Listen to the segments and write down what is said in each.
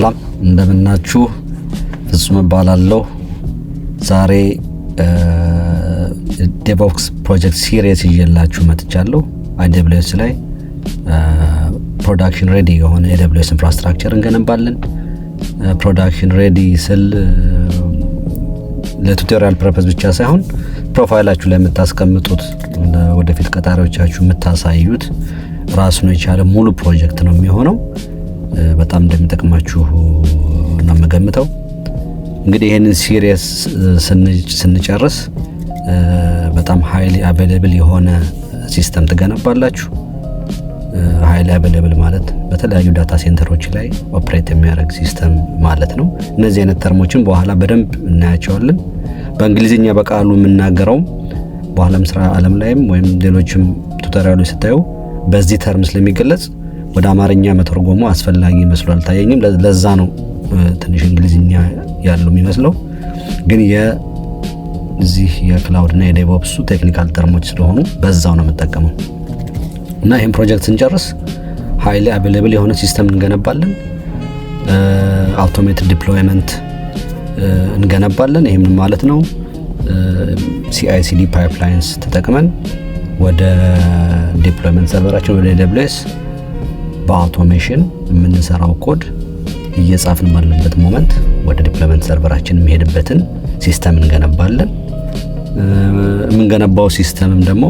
ሰላም እንደምናችሁ ፍጹም እባላለሁ። ዛሬ ዴቮፕስ ፕሮጀክት ሲሪየስ ይዤላችሁ መጥቻለሁ። AWS ላይ ፕሮዳክሽን ሬዲ የሆነ AWS ኢንፍራስትራክቸር እንገነባለን። ፕሮዳክሽን ሬዲ ስል ለቱቶሪያል ፐርፐዝ ብቻ ሳይሆን ፕሮፋይላችሁ ላይ የምታስቀምጡት ወደፊት ቀጣሪዎቻችሁ የምታሳዩት ራሱን የቻለ ሙሉ ፕሮጀክት ነው የሚሆነው። በጣም እንደሚጠቅማችሁ ነው የምገምተው። እንግዲህ ይሄንን ሲሪየስ ስንጨርስ በጣም ሃይሊ አቬሌብል የሆነ ሲስተም ትገነባላችሁ። ሃይሊ አቬሌብል ማለት በተለያዩ ዳታ ሴንተሮች ላይ ኦፕሬት የሚያደርግ ሲስተም ማለት ነው። እነዚህ አይነት ተርሞችን በኋላ በደንብ እናያቸዋለን። በእንግሊዝኛ በቃሉ የምናገረው በኋላም ስራ ዓለም ላይም ወይም ሌሎችም ቱቶሪያሎች ስታዩ በዚህ ተርም ስለሚገለጽ ወደ አማርኛ መተርጎሙ አስፈላጊ መስሎ አልታየኝም። ለዛ ነው ትንሽ እንግሊዝኛ ያለው የሚመስለው። ግን የዚህ የክላውድ እና የዴቮፕሱ ቴክኒካል ተርሞች ስለሆኑ በዛው ነው የምጠቀመው። እና ይሄን ፕሮጀክት ስንጨርስ ሃይሊ አቬሌብል የሆነ ሲስተም እንገነባለን። አውቶሜትድ ዲፕሎይመንት እንገነባለን። ይሄ ምን ማለት ነው? CI/CD ፓይፕላይንስ ተጠቅመን ወደ ዲፕሎይመንት ሰርቨራችን ወደ AWS በአውቶሜሽን የምንሰራው ኮድ እየጻፍን ባለበት ሞመንት ወደ ዲፕሎይመንት ሰርቨራችን የሚሄድበትን ሲስተም እንገነባለን። የምንገነባው ሲስተምም ደግሞ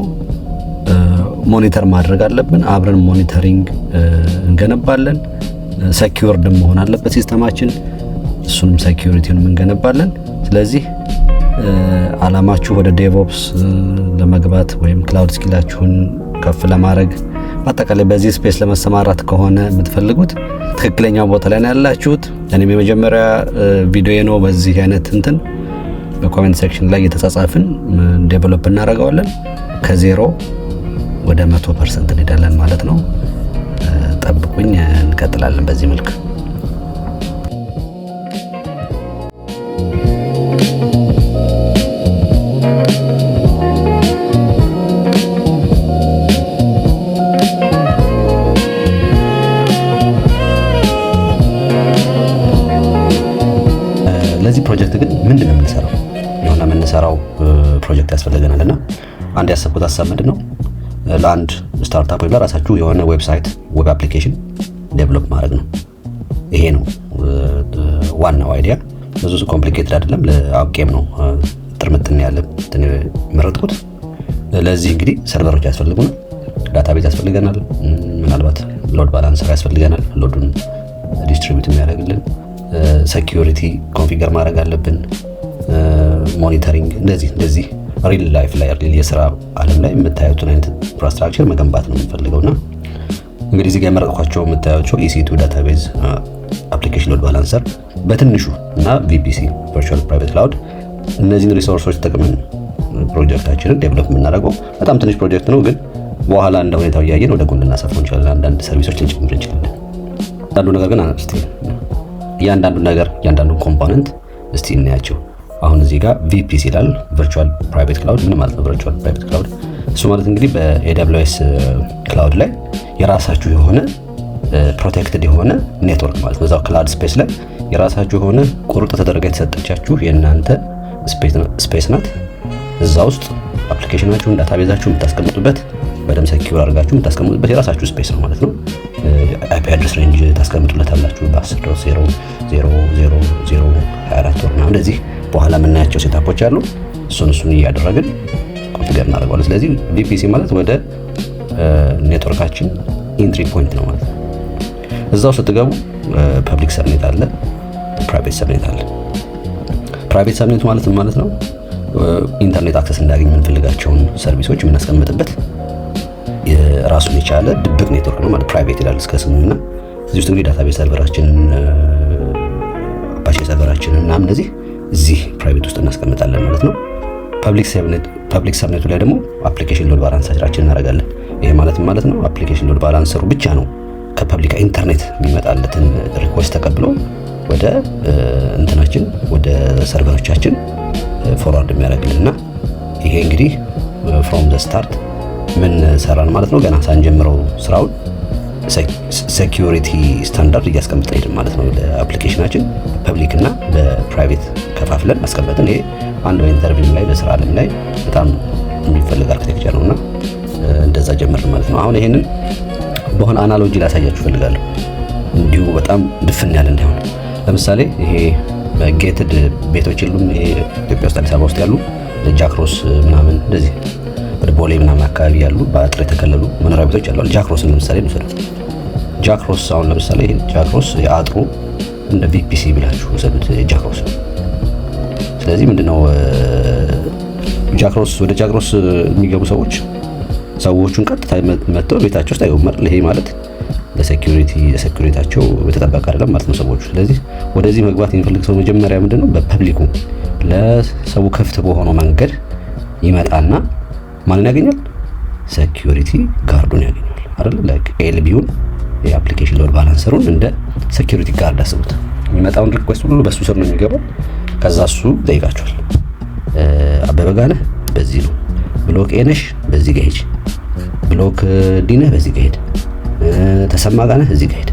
ሞኒተር ማድረግ አለብን። አብረን ሞኒተሪንግ እንገነባለን። ሴኪዩርድ መሆን አለበት ሲስተማችን። እሱንም ሴኪዩሪቲውን እንገነባለን። ስለዚህ አላማችሁ ወደ ዴቮፕስ ለመግባት ወይም ክላውድ ስኪላችሁን ከፍ ለማድረግ በአጠቃላይ በዚህ ስፔስ ለመሰማራት ከሆነ የምትፈልጉት ትክክለኛው ቦታ ላይ ነው ያላችሁት። እኔም የመጀመሪያ ቪዲዮ ነው በዚህ አይነት እንትን በኮሜንት ሴክሽን ላይ እየተጻጻፍን ዴቨሎፕ እናደርገዋለን። ከዜሮ ወደ 100% እንሄዳለን ማለት ነው። ጠብቁኝ፣ እንቀጥላለን በዚህ መልክ። ለዚህ ፕሮጀክት ግን ምንድነው የምንሰራው? የሆነ የምንሰራው ፕሮጀክት ያስፈልገናልና አንድ ያሰብኩት ሀሳብ ምንድነው፣ ለአንድ ስታርታፕ ወይም ለራሳችሁ የሆነ ዌብሳይት ዌብ አፕሊኬሽን ዴቨሎፕ ማድረግ ነው። ይሄ ነው ዋናው አይዲያ። ብዙ ኮምፕሊኬትድ አይደለም። ለአውቄም ነው ጥርምጥን ያለ መረጥኩት። ለዚህ እንግዲህ ሰርቨሮች ያስፈልጉናል፣ ዳታቤዝ ያስፈልገናል፣ ምናልባት ሎድ ባላንሰር ያስፈልገናል፣ ሎዱን ዲስትሪቢዩት የሚያደርግልን፣ ሴኪዩሪቲ ኮንፊገር ማድረግ አለብን፣ ሞኒተሪንግ፣ እንደዚህ ሪል ላይፍ ላይ ሪል የስራ ዓለም ላይ የምታዩትን አይነት ኢንፍራስትራክቸር መገንባት ነው የምንፈልገውና እንግዲህ እዚህ ጋር የመረጥኳቸው የምታዩቸው EC2 ዳታቤዝ፣ አፕሊኬሽን ሎድ ባላንሰር በትንሹ እና VPC ቨርቹዋል ፕራይቬት ክላውድ፣ እነዚህን ሪሶርሶች ተጠቅመን ፕሮጀክታችንን ዴቨሎፕ የምናደርገው በጣም ትንሽ ፕሮጀክት ነው፣ ግን በኋላ እንደ ሁኔታው እያየን ወደ ጎን ልናሰፋው እንችላለን። አንዳንድ ሰርቪሶች ልንጨምር እንችላለን። አንዳንዱ ነገር ግን እስቲ እያንዳንዱን ኮምፖነንት እስቲ እናያቸው። አሁን እዚህ ጋር VPC ይላል፣ ቨርቹዋል ፕራይቬት ክላውድ። ምን ማለት ነው ቨርቹዋል ፕራይቬት ክላውድ? እሱ ማለት እንግዲህ በAWS ክላውድ ላይ የራሳችሁ የሆነ ፕሮቴክትድ የሆነ ኔትወርክ ማለት ነው። እዛው ክላውድ ስፔስ ላይ የራሳችሁ የሆነ ቁርጥ ተደረጋ የተሰጠቻችሁ የእናንተ ስፔስ ናት። እዛ ውስጥ አፕሊኬሽናችሁን ዳታቤዛችሁ የምታስቀምጡበት በደም ሴኪዩር አድርጋችሁ የምታስቀምጡበት የራሳችሁ ስፔስ ነው ማለት ነው። IP አድሬስ ሬንጅ ታስቀምጡለታላችሁ በ10.0.0.0.0.24 ወርና እንደዚህ በኋላ የምናያቸው ሴታፖች አሉ። እሱን እያደረግን ኮንፊገር እናደርጋለን። ስለዚህ VPC ማለት ወደ ኔትወርካችን ኢንትሪ ፖይንት ነው ማለት ነው። እዛው ስትገቡ ፐብሊክ ሰብኔት አለ፣ ፕራይቬት ሰብኔት አለ። ፕራይቬት ሰብኔት ማለት ነው ኢንተርኔት አክሰስ እንዳገኝ የምንፈልጋቸውን ሰርቪሶች የምናስቀምጥበት የራሱን የቻለ ድብቅ ኔትወርክ ነው ማለት ፕራይቬት ይላል እስከ ስሙና እዚህ ውስጥ እንግዲህ ዳታቤዝ ሰርቨራችንን አፓቼ ሰርቨራችንን እና እንደዚህ እዚህ ፕራይቬት ውስጥ እናስቀምጣለን ማለት ነው። ፐብሊክ ሰብኔቱ ላይ ደግሞ አፕሊኬሽን ሎድ ባላንሰራችንን እናደርጋለን። ይሄ ማለት ነው አፕሊኬሽን ሎድ ባላንሰሩ ብቻ ነው ከፐብሊክ ኢንተርኔት የሚመጣለትን ሪኩዌስት ተቀብሎ ወደ እንትናችን ወደ ሰርቨሮቻችን ፎርዋርድ የሚያደርግልንና ይሄ እንግዲህ ፍሮም ዘ ስታርት ምን ሰራን ማለት ነው። ገና ሳንጀምረው ስራውን ሴኩሪቲ ስታንዳርድ እያስቀመጠ ሄድን ማለት ነው። ለአፕሊኬሽናችን ፐብሊክ እና በፕራይቬት ከፋፍለን አስቀመጥን። ይሄ አንድ በኢንተርቪው ላይ በስራ ዓለም ላይ በጣም የሚፈልግ አርኪቴክቸር ነውና እንደዛ ጀመርን ማለት ነው። አሁን ይሄንን በሆነ አናሎጂ ላሳያችሁ ፈልጋለሁ፣ እንዲሁ በጣም ድፍን ያለ እንዳይሆን። ለምሳሌ ይሄ ጌትድ ቤቶች የሉም ኢትዮጵያ ውስጥ አዲስ አበባ ውስጥ ያሉ ጃክሮስ ምናምን እንደዚህ ወደ ቦሌ ምናምን አካባቢ ያሉ በአጥር የተከለሉ መኖሪያ ቤቶች አሉ። ጃክሮስን ለምሳሌ እንውሰደው። ጃክሮስ አሁን ለምሳሌ ጃክሮስ የአጥሩ እንደ ቪፒሲ ብላችሁ ወሰዱት ጃክሮስ ነው። ስለዚህ ምንድነው ጃክሮስ ወደ ጃክሮስ የሚገቡ ሰዎቹን ቀጥታ መጥተው ቤታቸው ውስጥ አይገቡም። ይሄ ማለት ለሴኩሪቲያቸው የተጠበቀ አይደለም ማለት ነው ሰዎቹ። ስለዚህ ወደዚህ መግባት የሚፈልግ ሰው መጀመሪያ ምንድነው በፐብሊኩ ለሰው ክፍት በሆነው መንገድ ይመጣና ማንን ያገኛል? ሴኩሪቲ ጋርዱን ያገኛል አይደል? ላይክ ኤልቢውን የአፕሊኬሽን ሎድ ባላንሰሩን እንደ ሴኩሪቲ ጋርድ አስቡት። የሚመጣውን ሪኩዌስት ሁሉ በሱ ስር ነው የሚገባው። ከዛ እሱ ጠይቃቸዋል። አበበ ጋር ነህ፣ በዚህ ነው። ብሎክ ኤ ነሽ፣ በዚህ ጋር ሂድ። ብሎክ ዲ ነህ፣ በዚህ ጋር ሂድ። ተሰማ ጋር ነህ፣ እዚህ ጋር ሂድ።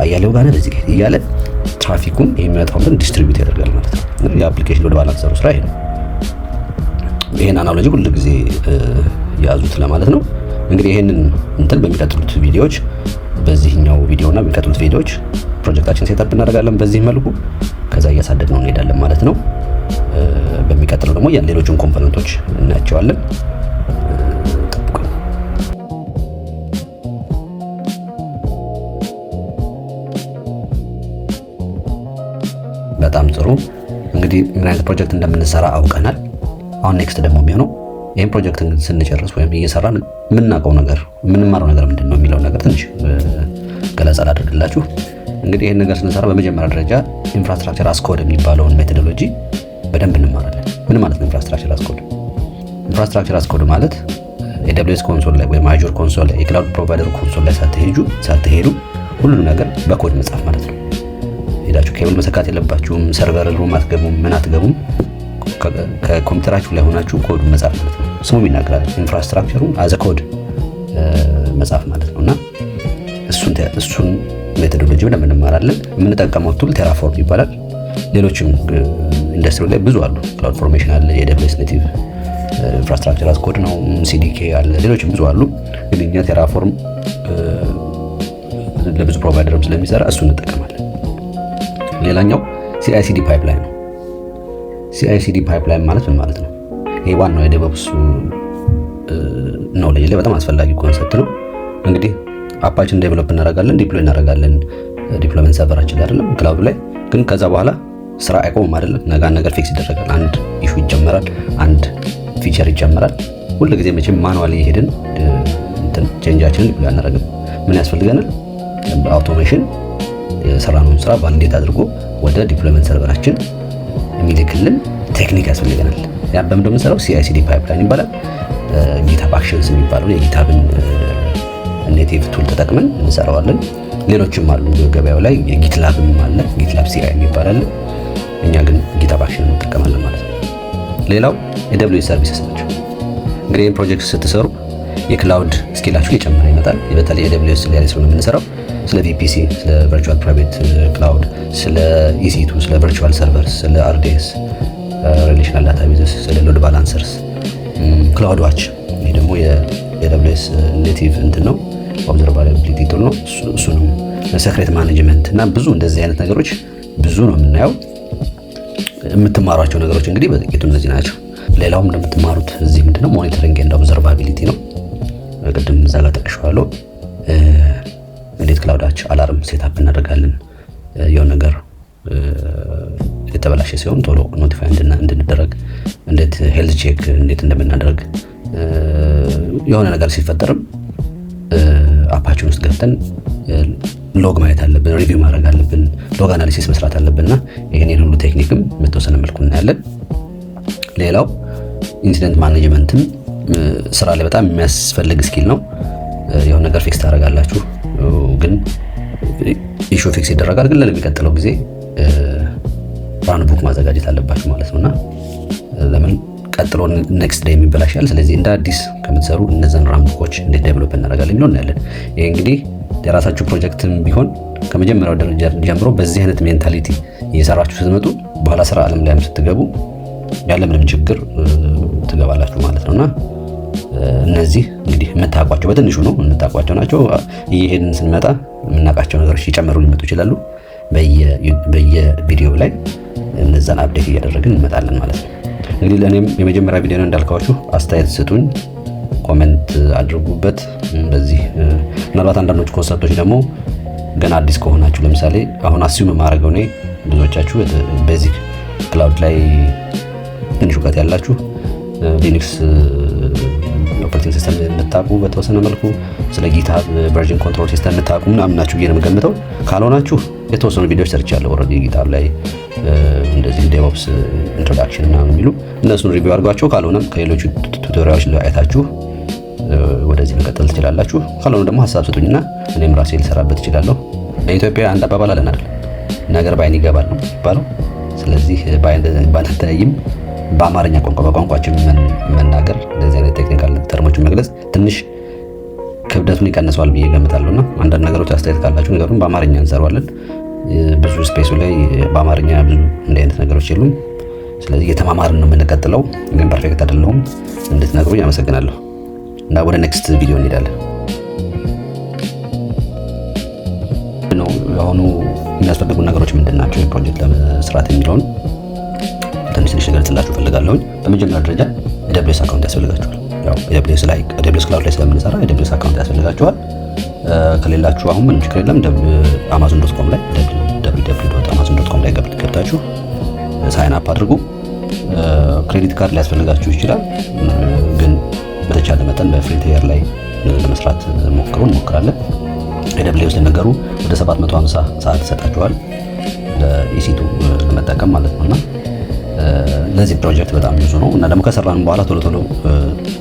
አያሌው ጋር ነህ፣ በዚህ ጋር ሂድ እያለ ትራፊኩን የሚመጣውን ዲስትሪቢዩት ያደርጋል ማለት ነው። የአፕሊኬሽን ሎድ ባላንሰሩ ስራ ይሄ ነው። ይሄን አናሎጂ ሁሉ ጊዜ ያዙት ለማለት ነው። እንግዲህ ይሄንን እንትን በሚቀጥሉት ቪዲዮዎች በዚህኛው ቪዲዮና በሚቀጥሉት ቪዲዮዎች ፕሮጀክታችን ሴትአፕ እናደርጋለን በዚህ መልኩ። ከዛ እያሳደግነው እንሄዳለን ማለት ነው። በሚቀጥለው ደግሞ ሌሎችን ኮምፖነንቶች እናያቸዋለን። በጣም ጥሩ። እንግዲህ ምን አይነት ፕሮጀክት እንደምንሰራ አውቀናል። አሁን ኔክስት ደግሞ የሚሆነው ይህን ፕሮጀክት ስንጨርስ ወይም እየሰራን የምናውቀው ነገር የምንማረው ነገር ምንድን ነው የሚለውን ነገር ትንሽ ገለጻ ላድርግላችሁ። እንግዲህ ይህን ነገር ስንሰራ በመጀመሪያ ደረጃ ኢንፍራስትራክቸር አስ ኮድ የሚባለውን ሜቶዶሎጂ በደንብ እንማራለን። ምን ማለት ነው ኢንፍራስትራክቸር አስ ኮድ? ኢንፍራስትራክቸር አስ ኮድ ማለት AWS ኮንሶል ላይ ወይም አዙር ኮንሶል ላይ የክላውድ ፕሮቫይደር ኮንሶል ላይ ሳትሄዱ ሁሉንም ነገር በኮድ መጻፍ ማለት ነው። ሄዳችሁ ኬብል መሰካት የለባችሁም። ሰርቨር ሩም አትገቡም፣ ምን አትገቡም። ከኮምፒውተራችሁ ላይ ሆናችሁ ኮድ መጻፍ ማለት ነው። ስሙም ይናገራል። ኢንፍራስትራክቸሩን አዘ ኮድ መጻፍ ማለት ነውና እሱን ሜቶዶሎጂ በደንብ እንማራለን። የምንጠቀመው ቱል ቴራፎርም ይባላል። ሌሎችም ኢንዱስትሪ ላይ ብዙ አሉ። ክላውድ ፎርሜሽን አለ፣ የAWS ኔቲቭ ኢንፍራስትራክቸር አዝ ኮድ ነው፣ CDK አለ፣ ሌሎችም ብዙ አሉ። ግን እኛ ቴራፎርም ለብዙ ፕሮቫይደርም ስለሚሰራ እሱን እንጠቀማለን። ሌላኛው CI/CD ፓይፕላይን ነው። CI/CD ፓይፕላይን ማለት ምን ማለት ነው? ይሄ ዋናው የዴቨኦፕስ ኖሌጅ ላይ በጣም አስፈላጊ ኮንሰፕት ነው። እንግዲህ አፓችን ዴቨሎፕ እናደርጋለን፣ ዲፕሎይ እናደርጋለን። ዲፕሎይመንት ሰርቨራችን ላይ አይደለም ክላውድ ላይ ግን ከዛ በኋላ ስራ አይቆምም አይደለም። ነገር ፊክስ ይደረጋል። አንድ ኢሹ ይጀመራል፣ አንድ ፊቸር ይጀመራል። ሁሉ ጊዜ መቼም ማኑዋሊ ሄድን ቼንጃችንን ዲፕሎይ አናደርግም። ምን ያስፈልገናል? በአውቶሜሽን የሰራነውን ስራ ቫሊዴት አድርጎ ወደ ዲፕሎይመንት ሰርቨራችን የሚልክልን ቴክኒክ ያስፈልገናል። ያ በምን እንደምንሰራው CI/CD ፓይፕላይን ይባላል። ጊታብ አክሽንስ የሚባለው የጊታብን ኔቲቭ ቱል ተጠቅመን እንሰራዋለን። ሌሎችም አሉ ገበያው ላይ የጊትላብም አለ፣ ጊትላብ CI የሚባል አለ። እኛ ግን ጊታብ አክሽን እንጠቀማለን ማለት ነው። ሌላው AWS ሰርቪስስ ናቸው። እንግዲህ ይህን ፕሮጀክት ስትሰሩ የክላውድ ስኪላችሁ እየጨመረ ይመጣል። በተለይ AWS ላይ ስለሆነ የምንሰራው ስለ VPC፣ ስለ ቨርቹዋል ፕራይቬት ክላውድ፣ ስለ EC2፣ ስለ ቨርቹዋል ሰርቨርስ፣ ስለ RDS ሪሌሽናል ዳታቤዝስ፣ ስለ ሎድ ባላንሰርስ፣ ክላውድ ዋች ይሄ ደግሞ የAWS ኔቲቭ እንትን ነው፣ ኦብዘርቫቢሊቲ ቱል ነው። እሱንም ሴክሬት ማኔጅመንት እና ብዙ እንደዚህ አይነት ነገሮች ብዙ ነው የምናየው። የምትማሯቸው ነገሮች እንግዲህ በጥቂቱ እነዚህ ናቸው። ሌላውም እንደምትማሩት እዚህ ምንድነው ሞኒተሪንግ ኤንድ ኦብዘርቫቢሊቲ ነው። ቅድም እዛ ጋር ጠቅሼዋለሁ። እንዴት ክላውዳችን አላርም ሴትአፕ እናደርጋለን፣ የሆነ ነገር የተበላሸ ሲሆን ቶሎ ኖቲፋይ እንድንደረግ፣ እንዴት ሄልዝ ቼክ እንዴት እንደምናደርግ፣ የሆነ ነገር ሲፈጠርም አፓችን ውስጥ ገብተን ሎግ ማየት አለብን፣ ሪቪው ማድረግ አለብን፣ ሎግ አናሊሲስ መስራት አለብንና ይሄን ሁሉ ቴክኒክም በተወሰነ መልኩ እናያለን። ሌላው ኢንሲደንት ማኔጅመንትም ስራ ላይ በጣም የሚያስፈልግ ስኪል ነው። የሆነ ነገር ፊክስ ታደርጋላችሁ፣ ግን ኢሹ ፊክስ ይደረጋል፣ ግን ለሚቀጥለው ጊዜ ራን ቡክ ማዘጋጀት አለባችሁ ማለት ነውና ለምን ቀጥሎ ኔክስት ዴይ የሚበላሻል። ስለዚህ እንደ አዲስ ከምትሰሩ እነዛን ራን ቡኮች እንዴት ዴቨሎፕ እናደርጋለን የሚለው እናያለን። ይሄ እንግዲህ የራሳችሁ ፕሮጀክትም ቢሆን ከመጀመሪያው ደረጃ ጀምሮ በዚህ አይነት ሜንታሊቲ እየሰራችሁ ስትመጡ በኋላ ስራ ዓለም ላይ ስትገቡ ያለ ምንም ችግር ትገባላችሁ ማለት ነውና እነዚህ እንግዲህ የምታውቋቸው በትንሹ ነው የምታውቋቸው ናቸው። ይሄንን ስንመጣ የምናውቃቸው ነገሮች ይጨምሩ ሊመጡ ይችላሉ። በየቪዲዮ ላይ እነዛን አፕዴት እያደረግን እንመጣለን ማለት ነው። እንግዲህ ለእኔም የመጀመሪያ ቪዲዮ ነው እንዳልኳችሁ፣ አስተያየት ስጡኝ፣ ኮሜንት አድርጉበት። በዚህ ምናልባት አንዳንዶች ኮንሰፕቶች ደግሞ ገና አዲስ ከሆናችሁ ለምሳሌ አሁን አስዩም ማድረገው እኔ ብዙዎቻችሁ ቤዚክ ክላውድ ላይ ትንሽ እውቀት ያላችሁ ሊነክስ ኦፕሬቲንግ ሲስተም የምታውቁ በተወሰነ መልኩ ስለ ጊትሃብ ቨርዥን ኮንትሮል ሲስተም የምታውቁ ምናምን ናችሁ ብዬ ነው የምገምተው። ካልሆናችሁ የተወሰኑ ቪዲዮዎች ሰርቻለሁ ኦልሬዲ ጊትሃብ ላይ እንደዚህ ዴቭኦፕስ ኢንትሮዳክሽን እና የሚሉ እነሱን ሪቪው አድርጓቸው። ካልሆነም ከሌሎቹ ቱቶሪያሎች ላይ አይታችሁ ወደዚህ መቀጠል ትችላላችሁ። ካልሆነ ደግሞ ሀሳብ ስጡኝና እኔም ራሴ ልሰራበት እችላለሁ። በኢትዮጵያ አንድ አባባል አለን አይደል? ነገር በአይን ይገባል ነው የሚባለው። ስለዚህ ባንተያይም በአማርኛ ቋንቋ በቋንቋችን መናገር እንደዚህ አይነት ቴክኒካል ተርሞችን መግለጽ ትንሽ ክብደቱን ይቀንሰዋል ብዬ ገምታለሁና አንዳንድ ነገሮች አስተያየት ካላችሁ ነገሩን በአማርኛ እንሰራዋለን። ብዙ ስፔሱ ላይ በአማርኛ ብዙ እንዲህ አይነት ነገሮች የሉም። ስለዚህ እየተማማርን ነው የምንቀጥለው። ግን ፐርፌክት አይደለሁም እንድትነግሩኝ አመሰግናለሁ። እና ወደ ኔክስት ቪዲዮ እንሄዳለን። አሁኑ የሚያስፈልጉ ነገሮች ምንድናቸው የፕሮጀክት ለመስራት የሚለውን ትንሽ ልገልጽላችሁ ፈልጋለሁ። በመጀመሪያ ደረጃ AWS አካውንት ያስፈልጋችኋል። ያው AWS ክላውድ ላይ ስለምንሰራ AWS አካውንት ያስፈልጋችኋል። ከሌላችሁ አሁን ምንም ችግር የለም። amazon.com ላይ www.amazon.com ላይ ገብታችሁ ሳይን አፕ አድርጉ። ክሬዲት ካርድ ሊያስፈልጋችሁ ይችላል፣ ግን በተቻለ መጠን በፍሪ ቲየር ላይ ለመስራት እንሞክራለን። AWS ለነገሩ ወደ 750 ሰዓት ይሰጣችኋል ለኢሲ2 ለመጠቀም ማለት ነውና ለዚህ ፕሮጀክት በጣም ብዙ ነው እና ደግሞ ከሰራን በኋላ ቶሎ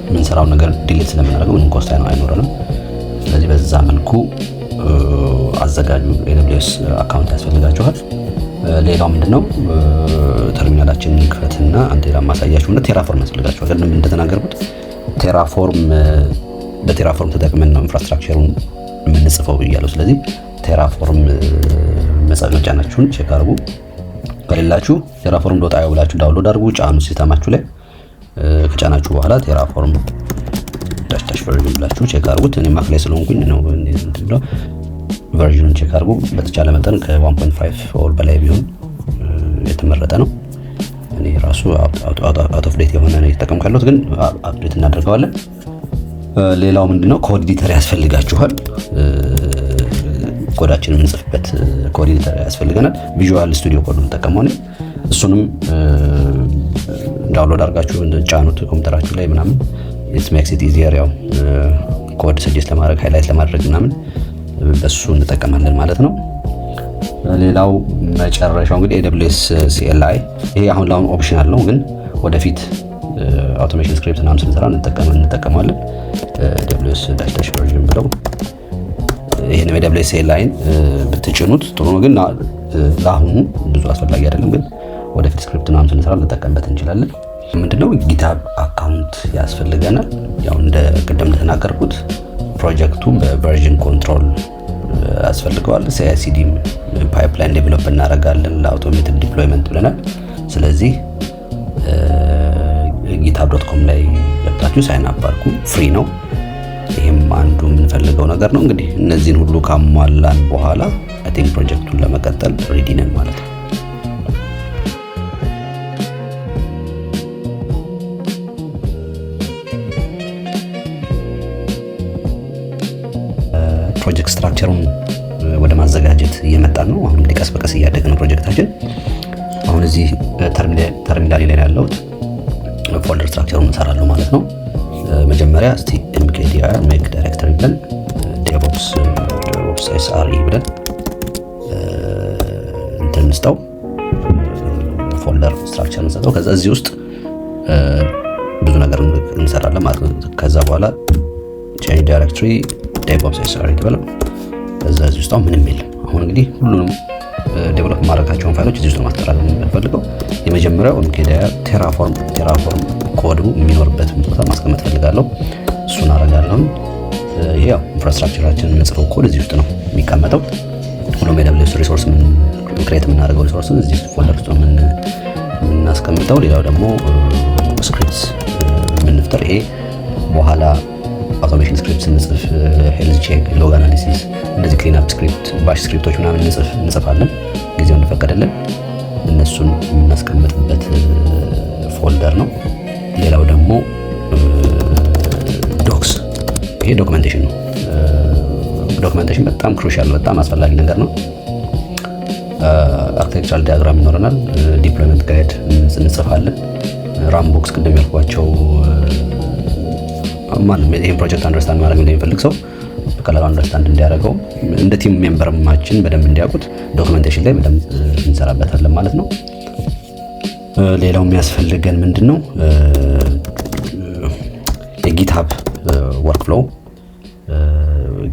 የምንሰራው ነገር ዲሊት ስለምናደርገው ምንም ኮስት አይኖረንም። ስለዚህ በዛ መልኩ አዘጋጁ። AWS አካውንት ያስፈልጋችኋል። ሌላው ምንድነው ተርሚናላችን ክፈትና አንተ ለማሳያችሁ እና ቴራፎርም ያስፈልጋችኋል። ግን እንደተናገርኩት በቴራፎርም ተጠቅመን ነው ኢንፍራስትራክቸሩን የምንጽፈው ብያለሁ። ስለዚህ ቴራፎርም መጫናችሁን ቼክ አድርጉ። ከሌላችሁ ቴራፎርም.io ብላችሁ ዳውንሎድ አድርጉ፣ ጫኑ ሲስተማችሁ ላይ። ከጫናችሁ በኋላ ቴራፎርም ዳሽ ቨርዥን ብላችሁ ቼክ አድርጉት። እኔ ማክ ላይ ስለሆንኩኝ ነው እንደዚህ ቨርዥኑን ቼክ አድርጉ። በተቻለ መጠን ከ1.5 ኦር በላይ ቢሆን የተመረጠ ነው። እኔ ራሱ አውት ኦፍ ዴት የሆነ ነው እየተጠቀምኩ ያለሁት፣ ግን አፕዴት እናደርገዋለን። ሌላው ምንድነው ኮድ ኤዲተር ያስፈልጋችኋል። ኮዳችንን የምንጽፍበት ኮድ ኤዲተር ያስፈልገናል። ቪዥዋል ስቱዲዮ ኮድ ነው ተጠቀመው ነው። እሱንም ዳውንሎድ አድርጋችሁ ጫኑት ኮምፒውተራችሁ ላይ ምናምን። ኢትስ ሜክስ ኢት ኢዚየር ያው ኮድ ሰጀስት ለማድረግ ሃይላይት ለማድረግ ምናምን በሱ እንጠቀማለን ማለት ነው። ሌላው መጨረሻው እንግዲህ AWS CLI ይሄ አሁን ላውን ኦፕሽናል ነው፣ ግን ወደፊት አውቶሜሽን ስክሪፕት ምናምን ስንሰራ እንጠቀማለን። AWS ዳሽ ቨርዥን ብለው ይሄን AWS CLI ብትጭኑት ጥሩ ነው፣ ግን ለአሁኑ ብዙ አስፈላጊ አይደለም። ግን ወደፊት ስክሪፕት ምናምን ስንሰራ እንጠቀምበት እንችላለን። ምንድነው ጊትሃብ አካውንት ያስፈልገናል። ያው እንደ ቅድም እንደተናገርኩት ፕሮጀክቱ በቨርዥን ኮንትሮል ያስፈልገዋል። CI/CD ፓይፕላይን ዴቨሎፕ እናደርጋለን ለአውቶሜትድ ዲፕሎይመንት ብለናል። ስለዚህ github.com ላይ ገብታችሁ ሳይን አፕ አድርጉ፣ ፍሪ ነው። ይሄም አንዱ የምንፈልገው ነገር ነው። እንግዲህ እነዚህን ሁሉ ካሟላን በኋላ አይ ቲንክ ፕሮጀክቱን ለመቀጠል ሬዲ ነን ማለት ነው። ፕሮጀክት ስትራክቸሩን ወደ ማዘጋጀት እየመጣን ነው። አሁን እንግዲህ ቀስ በቀስ እያደግን ነው ፕሮጀክታችን። አሁን እዚህ ተርሚናል ላይ ያለሁት ፎልደር ስትራክቸሩን እንሰራለን ማለት ነው። መጀመሪያ እስቲ mkdir make directory ብለን DevOps SRE ብለን እንትን እንስጠው ፎልደር ስትራክቸር እንሰጠው። ከዛ እዚህ ውስጥ ብዙ ነገር እንሰራለን ማለት ነው። ከዛ በኋላ change directory DevOps SRE ብለን ከዛ እዚህ ውስጥ ምንም የለም። አሁን እንግዲህ ሁሉንም ዴቨሎፕ ማድረጋቸውን ፋይሎች እዚህ ውስጥ ማስተላለፍ የምንፈልገው የመጀመሪያው mkdir ቴራፎርም ኮዱ የሚኖርበትን ቦታ ማስቀመጥ ፈልጋለሁ። እሱን አደርጋለሁ። ይሄ ያው ኢንፍራስትራክቸራችን የምንጽፈው ኮድ እዚህ ውስጥ ነው የሚቀመጠው። ሁሉም AWS ሪሶርስ ምን ክሬት የምናደርገው ሪሶርስ እዚህ ፎልደር ውስጥ የምናስቀምጠው። ሌላው ደግሞ ስክሪፕትስ የምንፍጠር ይሄ በኋላ አውቶሜሽን ስክሪፕት ስንጽፍ ሄልዝ ቼክ፣ ሎግ አናሊሲስ፣ እንደዚህ ክሊን አፕ ስክሪፕት፣ ባሽ ስክሪፕቶች ምናምን እንጽፋለን ጊዜው እንደፈቀደልን እነሱን የምናስቀምጥበት ፎልደር ነው። ሌላው ደግሞ ዶክስ፣ ይሄ ዶክመንቴሽን ነው። ዶክመንቴሽን በጣም ክሩሻል፣ በጣም አስፈላጊ ነገር ነው። አርኪቴክቸራል ዲያግራም ይኖረናል፣ ዲፕሎይመንት ጋይድ እንጽፋለን። ራምቦክስ ቅድም ያልኳቸው ማንም ይሄን ፕሮጀክት አንደርስታንድ ማድረግ እንደሚፈልግ ሰው በቀላሉ አንደርስታንድ እንዲያደርገው እንደ ቲም ሜምበርማችን በደንብ እንዲያውቁት ዶክመንቴሽን ላይ በደንብ እንሰራበታለን ማለት ነው። ሌላው የሚያስፈልገን ምንድን ነው? የጊትሃብ ወርክፍሎው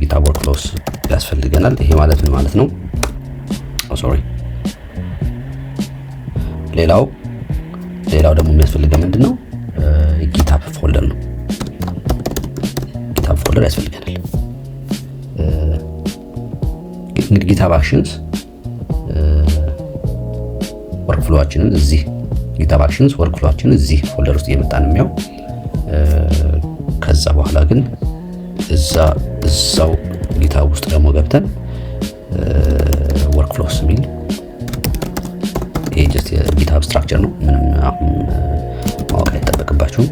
ጊትሃብ ወርክፍሎውስ ያስፈልገናል። ይሄ ማለት ምን ማለት ነው? ሶሪ ሌላው ደግሞ የሚያስፈልገን ምንድን ነው? ጊትሃብ ፎልደር ነው። ጊትሃብ ፎልደር ያስፈልገናል። እንግዲህ ጊትሃብ አክሽንስ ወርክፍሎዋችንን እዚህ ጊትሃብ አክሽንስ ወርክፍሎዋችንን እዚህ ፎልደር ውስጥ እየመጣ ነው የሚያው። ከዛ በኋላ ግን እዛው ጊትሃብ ውስጥ ደግሞ ገብተን ወርክፍሎስ የሚል ይሄ ጀስት የጊትሃብ ስትራክቸር ነው። ምንም አሁን ማወቅ አይጠበቅባችሁም።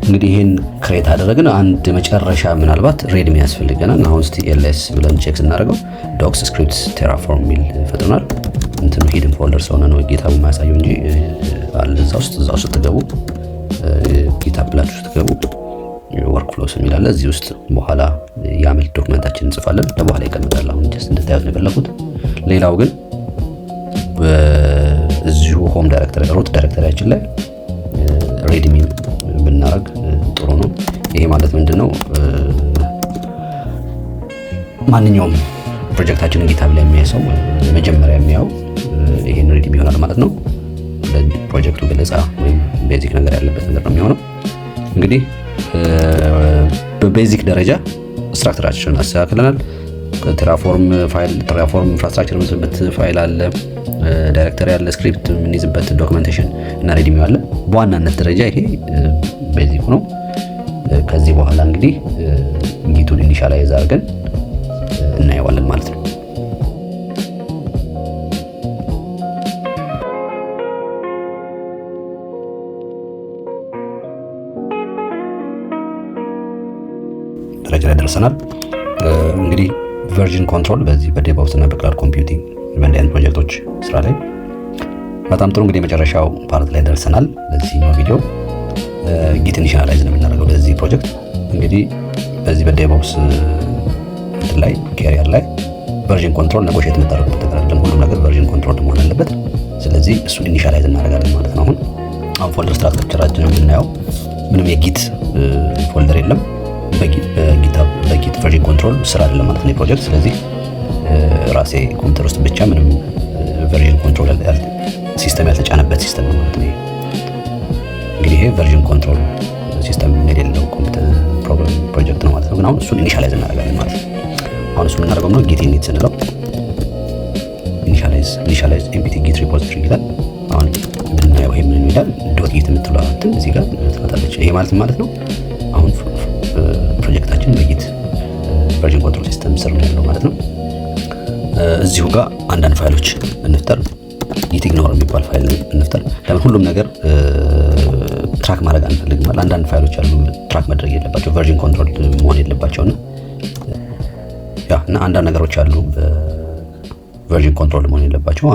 እንግዲህ ይሄን ክሬት አደረግን። አንድ መጨረሻ ምናልባት ሬድሚ ያስፈልገናል። አሁን እስቲ ኤልኤስ ብለን ቼክ ስናደርገው ዶክስ ስክሪፕትስ ቴራፎርም የሚል ፈጥሯል። እንትኑ ሂድን ፎልደር ስለሆነ ነው ጊትሃብ የማያሳየው እንጂ አለ እዛ ውስጥ ስትገቡ ጊትሃብ ብላችሁ ስትገቡ ወርክፍሎስ የሚል አለ። እዚህ ውስጥ በኋላ ያመል ዶክመንታችን እንጽፋለን። ለበኋላ ይቀመጣል። አሁን ጀስት እንድታዩት ነው የፈለኩት። ሌላው ግን እዚሁ ሆም ዳይሬክተሪ ሩት ዳይሬክተሪያችን ላይ ሬድሚ ብናረግ ጥሩ ነው። ይሄ ማለት ምንድነው? ማንኛውም ፕሮጀክታችንን ጊትሃብ ላይ የሚያይ ሰው መጀመሪያ የሚያየው ይሄን ሬድሚ ይሆናል ማለት ነው። ለፕሮጀክቱ ገለጻ ወይም ቤዚክ ነገር ያለበት ነገር ነው የሚሆነው። እንግዲህ በቤዚክ ደረጃ ስትራክቸራችንን አስተካክለናል። ቴራፎርም ኢንፍራስትራክቸር የምንይዝበት ፋይል አለ፣ ዳይሬክተሪ አለ፣ ስክሪፕት የምንይዝበት ዶክመንቴሽን እና ሬድሚ አለ። በዋናነት ደረጃ ይሄ ቤዚክ ነው። ከዚህ በኋላ እንግዲህ ጊቱን ኢኒሻላይዝ አድርገን እናየዋለን ማለት ነው። ደረጃ ላይ ደርሰናል። እንግዲህ ቨርዥን ኮንትሮል በዚህ በዴቭኦፕስ እና በክላውድ ኮምፒውቲንግ በእንዲህ አይነት ፕሮጀክቶች ስራ ላይ በጣም ጥሩ። እንግዲህ የመጨረሻው ፓርት ላይ ደርሰናል። ለዚህኛው ቪዲዮ ጊት ኢኒሻላይዝ ነው የምናደርገው በዚህ ፕሮጀክት። እንግዲህ በዚህ በዴቭኦፕስ ላይ ካሪየር ላይ ቨርዥን ኮንትሮል ኔጎሺየት የምታደርጉበት ነገር አይደለም። ሁሉም ነገር ቨርዥን ኮንትሮል መሆን አለበት። ስለዚህ እሱን ኢኒሻላይዝ እናደርጋለን ማለት ነው። አሁን ፎልደር ስትራክቸራችንን የምናየው ምንም የጊት ፎልደር የለም። በጊት ቨርዥን ኮንትሮል ስራ አይደለም ማለት ነው የፕሮጀክት። ስለዚህ ራሴ ኮምፒውተር ውስጥ ብቻ ምንም ቨርዥን ኮንትሮል ሲስተም ያልተጫነበት ሲስተም ነው ማለት ነው። እንግዲህ ይሄ ቨርዥን ኮንትሮል ሲስተም የሌለው ኮምፒውተር ፕሮጀክት ነው ማለት ነው። ግን አሁን እሱን ኢኒሻላይዝ እናደርጋለን ማለት ነው። አሁን እሱን የምናደርገው ነው ጊት ኢኒት ስንለው ኢኒሻላይዝ ኤምፒቲ ጊት ሪፖዚቶሪ ይላል። አሁን ብናየው ይሄ ምን ይላል? ዶት ጊት የምትለው እንትን እዚህ ጋር ትመጣለች። ይሄ ማለት ነው አሁን ፕሮጀክታችን በጊት ቨርዥን ኮንትሮል ሲስተም ስር ነው ያለው ማለት ነው። እዚሁ ጋር አንዳንድ ፋይሎች እንፍጠር። ጊት ኢግኖር የሚባል ፋይል እንፍጠር። ለምን ሁሉም ነገር ትራክ ማድረግ አንፈልግም። አንዳንድ ፋይሎች አሉ ትራክ ማድረግ የለባቸው ቨርዥን ኮንትሮል መሆን የለባቸውና እና አንዳንድ ነገሮች አሉ ቨርዥን ኮንትሮል መሆን የለባቸው።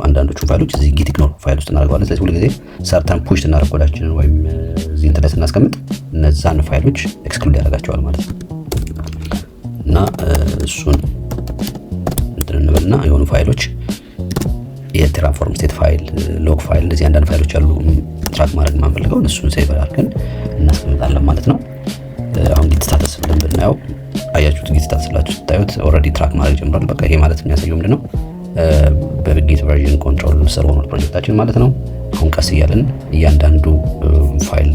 አንዳንዶቹ ፋይሎች እዚህ ጊት ኢግኖር ፋይል ውስጥ እናደርገዋለን። ስለዚህ ሁሉ ጊዜ ሰርተን ፑሽ እናደርግ ኮዳችንን ወይም እዚህ እንትን ላይ ስናስቀምጥ እነዛን ፋይሎች ኤክስክሉድ ያደርጋቸዋል ማለት ነው። እና እሱን እንትን እንበልና የሆኑ ፋይሎች የቴራፎርም ስቴት ፋይል፣ ሎግ ፋይል እንደዚህ አንዳንድ ፋይሎች አሉ ትራክ ማድረግ የማንፈልገው እሱን ሴቭ አድርገን እናስቀምጣለን ማለት ነው። አሁን ጊት ስታተስ ብለን ብናየው አያችሁት፣ ጊት ስታተስ ብላችሁ ስታዩት ኦልሬዲ ትራክ ማድረግ ጀምሯል። በቃ ይሄ ማለት የሚያሳየው ምንድነው? በጊት ቨርዥን ኮንትሮል ስር ሆኗል ፕሮጀክታችን ማለት ነው። አሁን ቀስ እያለን እያንዳንዱ ፋይል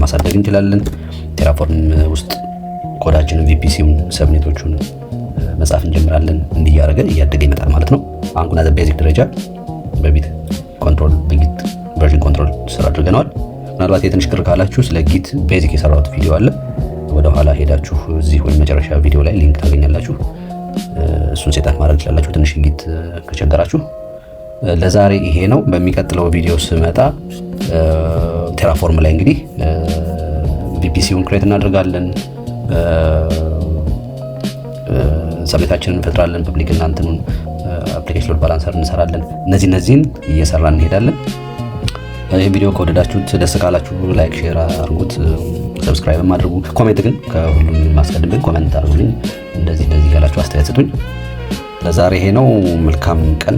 ማሳደግ እንችላለን። ቴራፎርም ውስጥ ኮዳችንን ቪፒሲውን ሰብኔቶቹን መጻፍ እንጀምራለን። እንዲያደርገ እያደገ ይመጣል ማለት ነው። አሁን ግን ቤዚክ ደረጃ በጊት ቨርዥን ኮንትሮል ስራ አድርገናል። ምናልባት የትንሽ ቅር ካላችሁ ስለ ጊት ቤዚክ የሰራሁት ቪዲዮ አለ። ወደ ኋላ ሄዳችሁ እዚህ ወይም መጨረሻ ቪዲዮ ላይ ሊንክ ታገኛላችሁ። እሱን ሴታፕ ማድረግ ትችላላችሁ ትንሽ ጊት ከቸገራችሁ። ለዛሬ ይሄ ነው። በሚቀጥለው ቪዲዮ ስመጣ ቴራፎርም ላይ እንግዲህ ቪፒሲውን ክሬት እናደርጋለን፣ ሰብኔታችንን እንፈጥራለን፣ ፐብሊክ እና እንትኑን አፕሊኬሽን ሎድ ባላንሰር እንሰራለን። እነዚህን እየሰራን እንሄዳለን። ይህ ቪዲዮ ከወደዳችሁት ደስ ካላችሁ ላይክ ሼር አድርጉት፣ ሰብስክራይብ አድርጉ። ኮሜንት ግን ከሁሉም ማስቀድም ኮሜንት አድርጉልኝ። እንደዚህ ያላችሁ አስተያየት ስጡኝ። ለዛሬ ይሄ ነው። መልካም ቀን።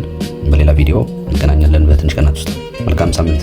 በሌላ ቪዲዮ እንገናኛለን በትንሽ ቀናት ውስጥ። መልካም ሳምንት።